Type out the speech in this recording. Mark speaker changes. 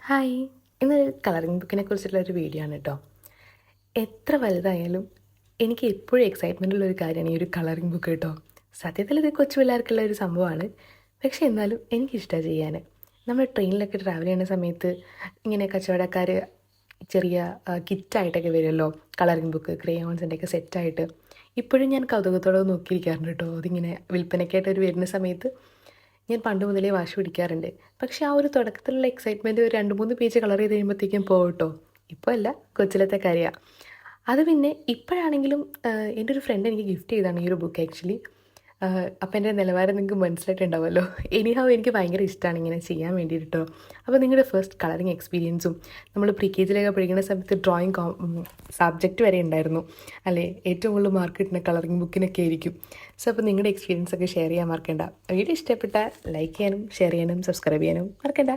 Speaker 1: Hi, ഇന്നൊരു colouring ബുക്കിനെ കുറിച്ചുള്ളൊരു video ആണ് കേട്ടോ. എത്ര വലുതായാലും എനിക്ക് എപ്പോഴും എക്സൈറ്റ്മെൻ്റ് ഉള്ളൊരു കാര്യമാണ് ഈ ഒരു കളറിംഗ് ബുക്ക് കേട്ടോ. സത്യത്തിൽ ഇത് കൊച്ചു പിള്ളേർക്കുള്ള ഒരു സംഭവമാണ്, പക്ഷേ എന്നാലും എനിക്കിഷ്ടമാണ് ചെയ്യാൻ. നമ്മൾ ട്രെയിനിലൊക്കെ ട്രാവൽ ചെയ്യുന്ന സമയത്ത് ഇങ്ങനെ കച്ചവടക്കാർ ചെറിയ കിറ്റായിട്ടൊക്കെ വരുമല്ലോ, കളറിംഗ് ബുക്ക് ക്രയോൺസിൻ്റെയൊക്കെ സെറ്റായിട്ട്. ഇപ്പോഴും ഞാൻ കൗതുകത്തോടെ നോക്കിയിരിക്കാറുണ്ട് കേട്ടോ. അതിങ്ങനെ വിൽപ്പനയ്ക്കായിട്ട് ഒരു വരുന്ന സമയത്ത് ഞാൻ പണ്ട് മുതലേ വാശി പിടിക്കാറുണ്ട്. പക്ഷേ ആ ഒരു തുടക്കത്തിലുള്ള എക്സൈറ്റ്മെൻറ്റ് ഒരു 2-3 പേജ് കളർ ചെയ്ത് കഴിയുമ്പോഴത്തേക്കും പോകും കേട്ടോ. ഇപ്പോൾ അല്ല, കൊച്ചിലത്തെ കാര്യമാണ്. അത് പിന്നെ ഇപ്പോഴാണെങ്കിലും എൻ്റെ ഒരു ഫ്രണ്ട് എനിക്ക് ഗിഫ്റ്റ് ചെയ്തതാണ് ഈ ഒരു ബുക്ക് ആക്ച്വലി. അപ്പോൾ എൻ്റെ നിലവാരം നിങ്ങൾക്ക് മനസ്സിലായിട്ടുണ്ടാവുമല്ലോ. എനിഹാവ് എനിക്ക് ഭയങ്കര ഇഷ്ടമാണ് ഇങ്ങനെ ചെയ്യാൻ വേണ്ടിയിട്ട് കേട്ടോ. അപ്പോൾ നിങ്ങളുടെ ഫസ്റ്റ് കളറിങ് എക്സ്പീരിയൻസും നമ്മൾ പ്രീ കെ ജിയിലൊക്കെ പഠിക്കുന്ന സമയത്ത് ഡ്രോയിങ് സബ്ജക്റ്റ് വരെ ഉണ്ടായിരുന്നു അല്ലേ, ഏറ്റവും കൂടുതൽ മാർക്ക് കിട്ടുന്ന കളറിങ് ബുക്കിനൊക്കെ ആയിരിക്കും. സോ അപ്പോൾ നിങ്ങളുടെ എക്സ്പീരിയൻസ് ഒക്കെ ഷെയർ ചെയ്യാൻ മറക്കണ്ട. വീഡിയോ ഇഷ്ടപ്പെട്ടാൽ ലൈക്ക് ചെയ്യാനും ഷെയർ ചെയ്യാനും സബ്സ്ക്രൈബ് ചെയ്യാനും മറക്കണ്ട.